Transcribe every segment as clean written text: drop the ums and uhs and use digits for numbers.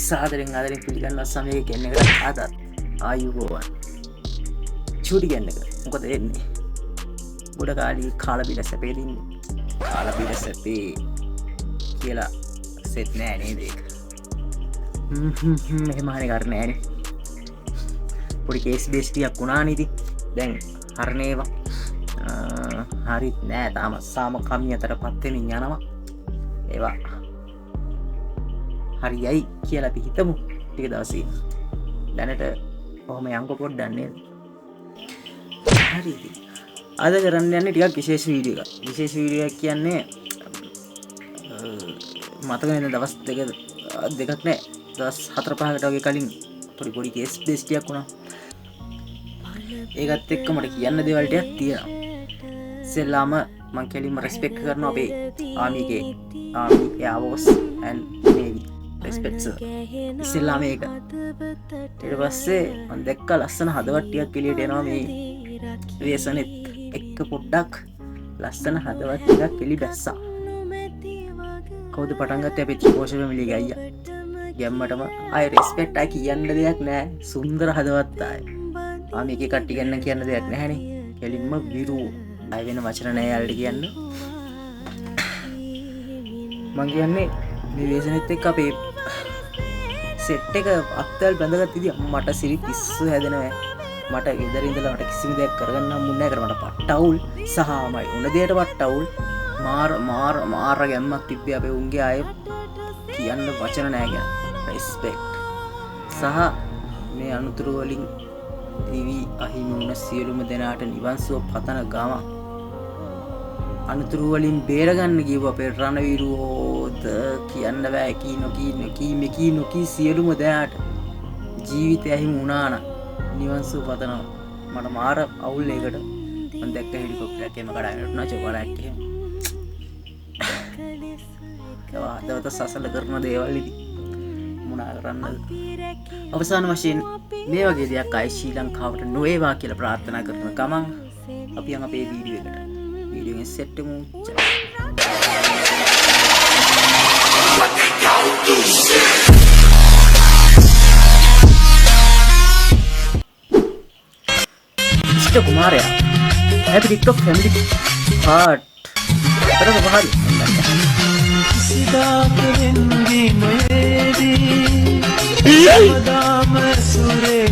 සාදරෙන් ආදරෙන් පිළිගන්නවා සමය කියන එකට අදත් ආයුබෝවන් චූටි කියන එක මොකද වෙන්නේ ගොඩ කාලී කාලා බිල සැපේ දින්නේ කාලා බිල සැපේ කියලා සෙට් නෑ නේද ඒක මෙහෙම හරි කරන්නේ නෑනේ පොඩි කේස් බේස් ටිකක් වුණා නේද දැන් හරණේවා හරිත් නෑ තාම සාම කමියතරපත් වෙමින් යනවා ඒවා හරියයි කියලා අපි හිතමු ටික දවසේ දැනට කොහොම යංකෝ පොඩ්ඩක් නේද හරි අද කරන්න යන්නේ ටිකක් විශේෂ වීඩියෝ එකක් විශේෂ වීඩියෝ එකක් කියන්නේ මතක නේද දවස් දෙකක් නෑ දවස් 4-5කට වගේ කලින් පොඩි කේස් බේස් ටිකක් වුණා ඒකත් එක්ක මට කියන්න දේවල් ටිකක් තියෙනවා ඉස්සෙල්ලාම මං කෙලින්ම රෙස්පෙක්ට් කරනවා අපේ army air force and navy respect sir ඉස්සෙල්ලාම ඒක ඊට පස්සේ මම දැක්ක ලස්සන හදවත් ටිකක් එළියට එනවා මේ වේසනෙත් එක්ක පොඩ්ඩක් ලස්සන හදවත් ටිකක් එළි බැස්සා කවුද පටන් ගත්තේ අපේ ත්‍රිපෝෂ ෆැමිලි ගයියා ගැම්මටම ආයි රෙස්පෙක්ට් ආයි කියන්න දෙයක් නැහැ සුන්දර හදවත් ආයි ආමිගේ කට්ටි ගන්න කියන්න දෙයක් නැහැනේ කෙලින්ම විරු ආයි වෙන වචන නැහැ යාළුවට කියන්න මං කියන්නේ මේ වේසනෙත් එක්ක අපේ සෙට් එක අත්තල් බැඳගත්ත ඉතින් මට සිරි පිස්සු හැදෙනවා මට ගෙදර ඉඳලා මට කිසිම දෙයක් කරගන්න හම්බුනේ නැහැ මට පට්ටවුල් සහමයි උන දෙයට පට්ටවුල් මාර ගැම්මක් තිබ්බේ අපේ උන්ගේ අය කියන්න වචන නැහැ කියන රෙස්පෙක්ට් සහ මේ අනුතුරු වලින් දිවි අහිමි වුණ සියලුම දෙනාට නිවන් සුව පතන ගම අනුතුරු වලින් බේරගන්න ගිහුව අපේ රණවීරෝද කියන්න බෑ කී නොකී සියලුම දෙනාට ජීවිතය හිමි වුණා නම් නිවන් සුව පතනවා මට මාර අවුල් එකකට මම දැක්ක හෙලිකොප්ටර් එකේම කඩාගෙන යනවා චොකලට් එක ඒවා දවත සසල කරන දේවල් ඉදි මොනා කරන්නද අවසාන වශයෙන් මේ වගේ දෙයක් ආයි ශ්‍රී ලංකාවට නොවේවා කියලා ප්‍රාර්ථනා කරන ගමන් අපි යන් අපේ වීඩියෝ එකට වීඩියෝ එක සෙට් කරමු මිස්ටර් කුමාරයා හැපි ටික්ටොක් ෆැමිලි පාර්ට් අතරම පහරි සිතා කෙරෙන්දි නොයේදී සදාම සුරේ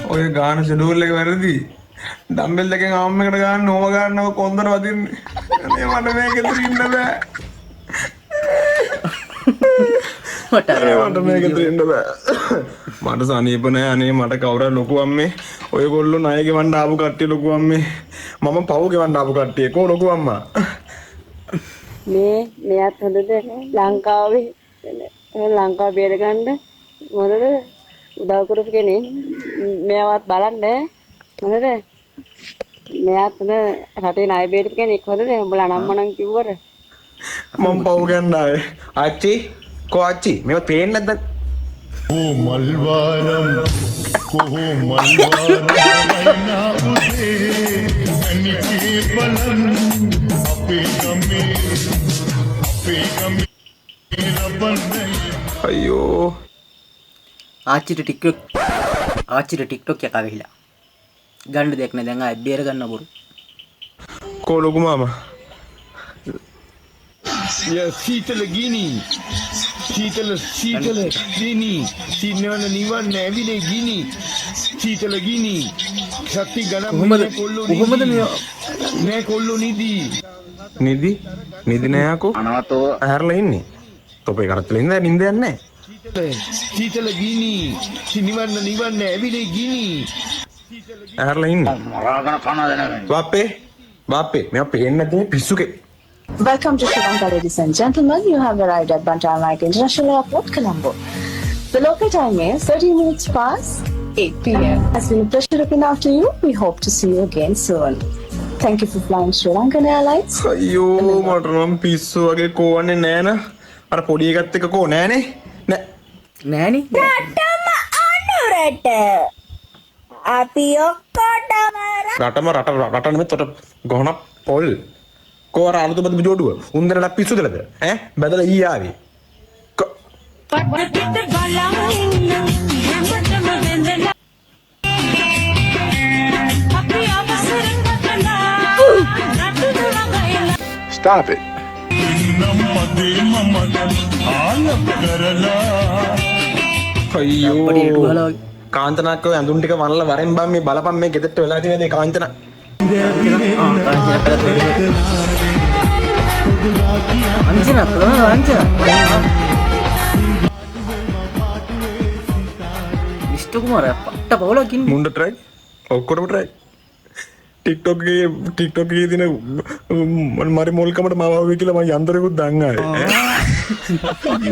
ඔය ගාන ෂෙඩියුල් එක වැරදි ඩම්බෙල් එකෙන් ආම් එකට ගන්න ඕම ගන්නව කොන්දර වදින්නේ අනේ මට මේක ඉන්න බෑ මට මේක ඉන්න බෑ මට සනීප නෑ අනේ මට කවුරුහරි ලොකු අම්මේ ඔයගොල්ලෝ ණය ගෙවන්න ආපු කට්ටිය ලොකු අම්මේ මම පව් ගෙවන්න ආපු කට්ටිය කෝ ලොකු අම්මා මෙයාත් හොඳද ලංකාවේ ලංකාව බේර ගන්න මොකද උදව් කරපු කෙනෙක් මෙයාවත් බලන්න මොකද මෙයාත් රටේ ණය බේරපු කෙනෙක් හොඳද උඹලා නම්මනම් කිව්වර මම පව් ගන්න ආවේ ආච්චි කෝ ආච්චි මේවත් පේන්නේ නැද්ද මල්වාරම් වයිනා උදේ අනිකේ බලන් අපේ ගමේ රබන්නේ අයියෝ ආච්චිට ටික්ටොක් එක වෙහිලා ගන්න දෙයක් නෑ දැන් ආයෙ බේර ගන්න බොරු කෝ ලොකු මාමා සීතල ගිනි සිනවන නිවන් නැවිලේ ගිනි සීතල ගිනි ශක්ති ගණන් කොහොමද මේ කොල්ලෝ නිදි නෑ අකෝ අනවතෝ ඇහැරලා ඉන්නේ තොපේ කරත්තල ඉඳලා නිින්ද යන්නේ නැහැ සීතල ගිනි නිවන් නැවිලේ ගිනි ඇහැරලා ඉන්නේ මරාගෙන කන දෙනකන් බාප්පේ මේවා පේන්නේ නැද්ද මේ පිස්සුකේ Welcome to Sri Lanka, ladies and gentlemen. You have arrived at Bandaranaike International Airport, Colombo. The local time is 30 minutes past 8 p.m. It's been a pleasure looking after you. We hope to see you again soon. Thank you for flying Sri Lankan Airlines. අයියෝ මට නම් පිස්සු වගේ කෝවන්නේ නෑ න අර පොඩි එකත් එක්ක කෝ නෑනේ නෑනේ රටම අනුරට අපි ඔක්කොටම රටම නෙමෙයි තොට ගොහන පොල් කෝර අලුතම ජෝඩුව උන්දරට පිස්සුදලද ඈ බදලා ඊ ආවේ Stop it. අයියෝ අප්පඩි ඉටු ගහලා වගේ. කාන්තනාක්කෝ ඇඳුම් ටික වනලා වරෙන් බම් මේ බලපන් මේ ගෙදරට වෙලා තියෙන දේ කාන්තන. අංජන විෂ්ණු කුමාරයා පට්ට පවුලක් ඉන්නේ. මුණ්ඩ ට්‍රයි ඔක්කොටම ට්‍රයි. ටික්ටොක් එකේ දින මරි මොල්කමට මාව කියලා මම යන්ත්‍රයකුත් දාන්න ආවේ.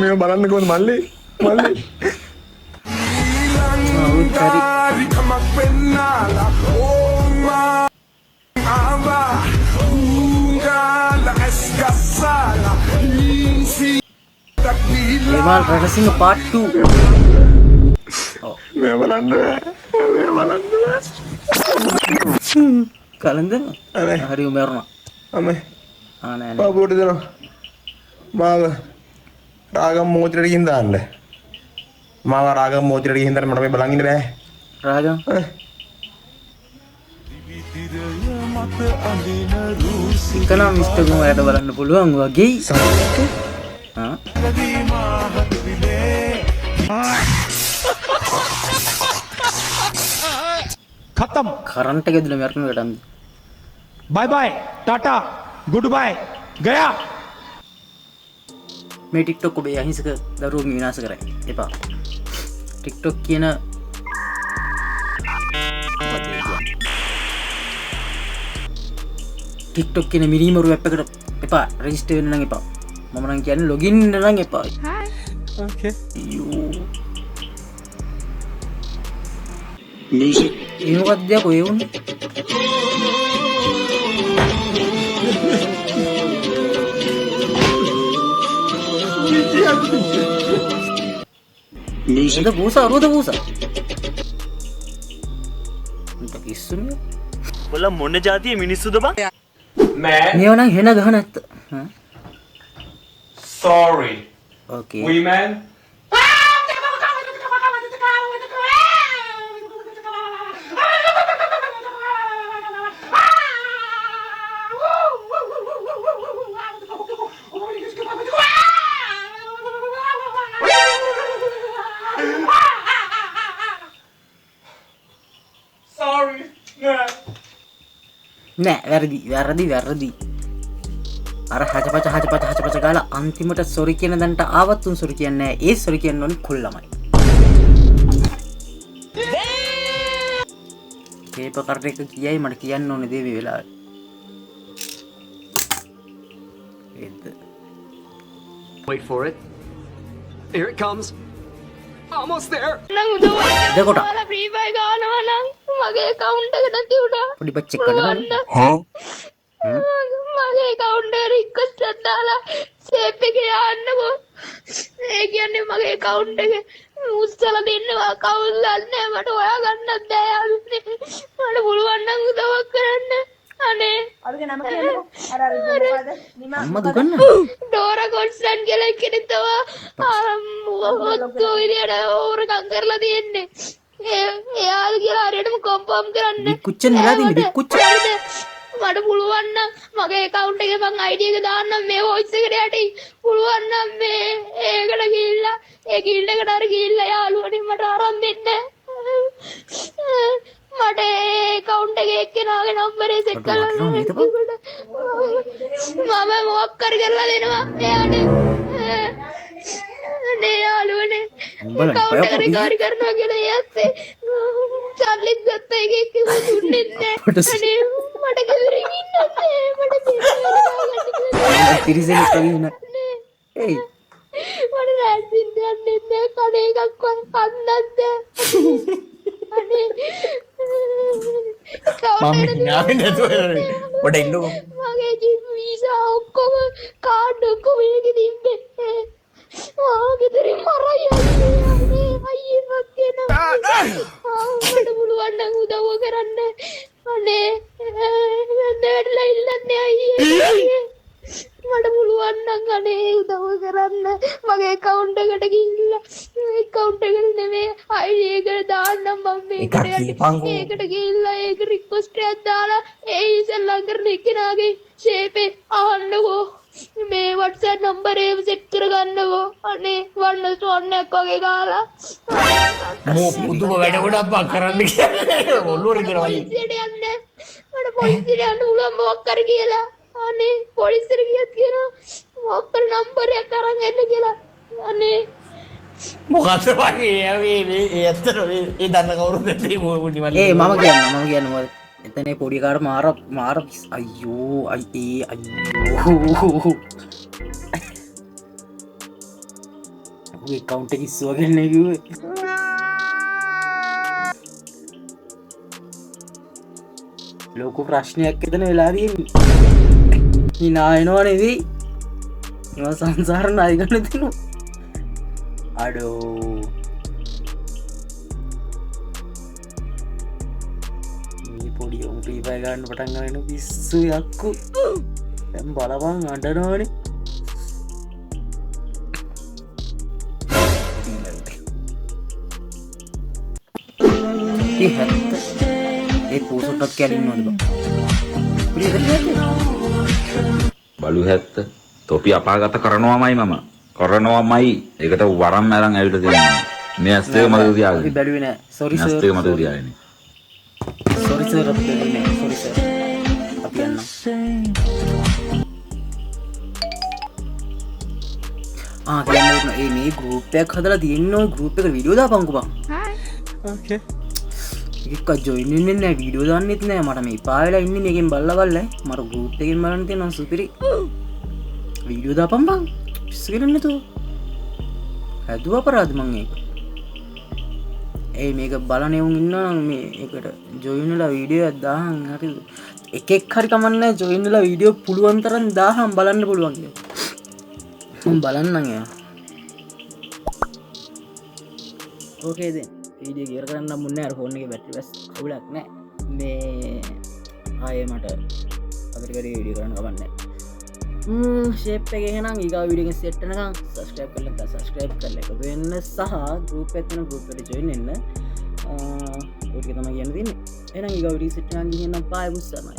මේ බලන්න කොහොමද මල්ලි ඒවල් රණසිංහ part 2. මේ බලන්න කලන්ද අනේ හරි උමරුණා. අමේ ආ නෑ නෑ. පාපුවට දෙනවා මාව රාගම් මෝතිරට ගිහින් දාන්න. මාව රාගම් මෝතිරට ගිහින් දාන්න මට මේ බලන් ඉන්න බෑ. රාජා එකනම් මිස්ටර් කුමාරට බලන්න පුළුවන් වගේ. ආ खत्म කරන්ට් එක ඇදලා මරන වැඩක්. Bye bye tata goodbye गया මේ TikTok ඔබේ අහිංසක දරුවෝ විනාශ කරයි. එපා. TikTok කියන TikTok කියන මිනිමරු ඇප් එකට එපා රෙජිස්ටර් වෙන්න නම් එපා. මම නම් කියන්නේ ලොගින් වෙන්න නම් එපා. ओके music ඒ මොකක්ද දෙයක් ඔය වුනේ? music අද බූසා අරුවද බූසා? උන්ට කිස්සුනේ. බල මොන જાතිය මිනිස්සුද බං? මේව නම් හෙන ගහ නැත්ත. හ්ම්. Sorry. ඕකේ. Women. නෑ වැරදි. අර හචපච ගාලා අන්තිමට සොරි කියන දන්ට ආවත් උන් සොරි කියන්නේ නෑ. ඒ සොරි කියන්න ඕනි කුල් ළමයි. කේප කරට එක කියයි මට කියන්න ඕනේ දේ මේ වෙලාවේ. ඒත් Wait for it. Here it comes. Almost there. දෙකොට ෆ්‍රී ෆයර් ගන්නවා නම් මගේ account එකට තියුණා. පොඩි බච්චෙක් කරන්න මගේ account එක request එකක් දාලා save එකේ යන්නකෝ. ඒ කියන්නේ මගේ account එක උස්සලා දෙන්නවා account ගන්න මට හොයා ගන්නත් බෑ යාළුවනේ. මට පුළුවන් නම් උදව්වක් කරන්න. අනේ අරගෙන නම කියන්නකෝ. අර මොකද? අම්මා දුකන්න. ඩෝරා කොන්ස්ටන්ට් කියලා කෙනෙක් තමයි ඔත්තු විදියට ඕරකම් කරලා තියෙන්නේ. එයාද කියලා හරියටම කන්ෆර්ම් කරන්න. විකුච්චන් වෙලා තියෙන්නේ විකුච්ච. මට පුළුවන් නම් මගේ account එකේ මං ID එක දාන්නම් මේ voice එකට යටි. පුළුවන් නම් මේ ඒකට ගිහිල්ලා ඒ ගිල්ඩ් එකට අර ගිහිල්ලා යාළුවනේ මට අරන් දෙන්න. මට account එකේ එක්කෙනාගේ නම්බරේ සෙට් කරලා මම මොකක් කරලා දෙනවා එයාට. නේ යාළුවනේ account එක රිකවරි කරනවා කියලා එයාත් චාර්ලිත් ගත්ත එකේ කිව්ව දුන්නේ නැහැ. අනේ මට ගෙදරින් ඉන්න බෑ. මට තිරිසනෙක් වගේ වුණා. ඒයි මට රැස්සින් යන්නේ නැහැ. කඩේ එකක් කන්නත් බෑ. අනේ මම නාවේ නැතුව පොඩ ඉන්නකෝ. මගේ ජීව වීසා ඔක්කොම කාඩ් ඔක්කොම එකේ තිබ්බේ. ගෙදරින් මරයි අයියේ මක්කේන. මට පුළුවන් නම් උදව් කරන්න. අනේ වැදලා ඉල්ලන්නේ අයියේ. මට පුළුවන් නම් අනේ උදව් කරන්න. මගේ account එකට ගිහිල්ලා account එකට නෙමෙයි ID එකට දාන්නම් මම එකක් කියපන්කෝ. ඒකට ගිහිල්ලා ඒක request එකක් දාලා ඒ ඉස්සෙල්ලා කරන එකනාගේ shape එක අහන්නකෝ මේ WhatsApp number එක set කරගන්නකෝ අනේ වන්න ස්වර්ණයක් වගේ ගාලා මෝ පුදුම වැඩ ගොඩක් බා කරන්න කියලා ඔළුව රිදෙනවා වගේ. පොලිසියට යන්න මට පොලිසියට යන්න උගම මොකක් කර කියලා අනේ පොලිසියට ගියත් කියනවා මොකක් කර නම්බර් එකක් අරන් එන්න කියලා අනේ මොකක්ද වගේ මේ ඇත්තට ඒ දන්න කවුරුද නැති මොඩි මල්ලි. ඒ මම කියන්න මොකද එතනේ පොඩි කාර මාර අයියෝ අයියෝ account එක ඉස්සුවගෙන කිව්වේ ලොකු ප්‍රශ්නයක් එතන වෙලා තියෙන්නේ හිනා එනවා නෙවෙයි ඒවා සංසාර ණය ගන්න දෙනවා අඩෝ මේ පොඩි උන් ෆ්‍රී ෆයර් ගන්න පටන් ගන්න පිස්සු යක්කු දැන් බලපන් අඬනවනේ ඒ පූසොට්ටත් කැලින්නවද බලු හැත්ත තොපි අපාගත කරනවාමයි මම කරනවාමයි ඒකට වරම් අරන් ඇවිල්ලා තියෙනවා මේ ඇස් දෙක මතක තියාගන්න බැලුවේ නෑ සෝරි ඇස් දෙක මතක තියාගන්න සෝරි සර් අපි බැලුවේ නෑ සෝරි සර් අපි යන්න කියන්න ඒ මේ ගෲප් එකක් හදලා තියෙන ඔය ගෲප් එකට වීඩියෝ දාපන්කෝ බං ඕකේ එක ජොයින් වෙන්නේ නැහැ වීඩියෝ දාන්නෙත් නැහැ මට මේ එපා වෙලා ඉන්නේ මේකෙන් බලලා මට ගෲප් එකෙන් බලන්න තියෙනවා සුපිරි වීඩියෝ දාපන් බං පිස්සු කෙරෙන්නේ නැතුව හැදුව අපරාධ මං ඒක මේක බලන එවුන් ඉන්නවා නම් මේ එකට ජොයින් වෙලා වීඩියෝ එකක් දාහන් හරි එකෙක් හරි කමන්නේ ජොයින් වෙලා වීඩියෝ පුළුවන් තරම් දාහන් බලන්න පුළුවන් කියලා මම බලන්නම් ඒවා ඕකේ දැන් වීඩියෝ ගියර කරන්න මුන්නේ අර ෆෝන් එකේ බැටරි බස් අවුලක් නැහැ මේ ආයේ මට අපිට කරේ වීඩියෝ කරන්න කවන්නේ ෂේප් එක එහෙනම් ඊගා වීඩියෝ එකෙන් සෙට් වෙනකන් subscribe කරලා නැත්නම් subscribe කරලා එකතු වෙන්න සහ group එකේ තියෙන group එකට join වෙන්න ඔය ටික තමයි කියන්න තියෙන්නේ එහෙනම් ඊගා වීඩියෝ සෙට් වෙනකන් ගිහින් නම් බයි බුස්සමයි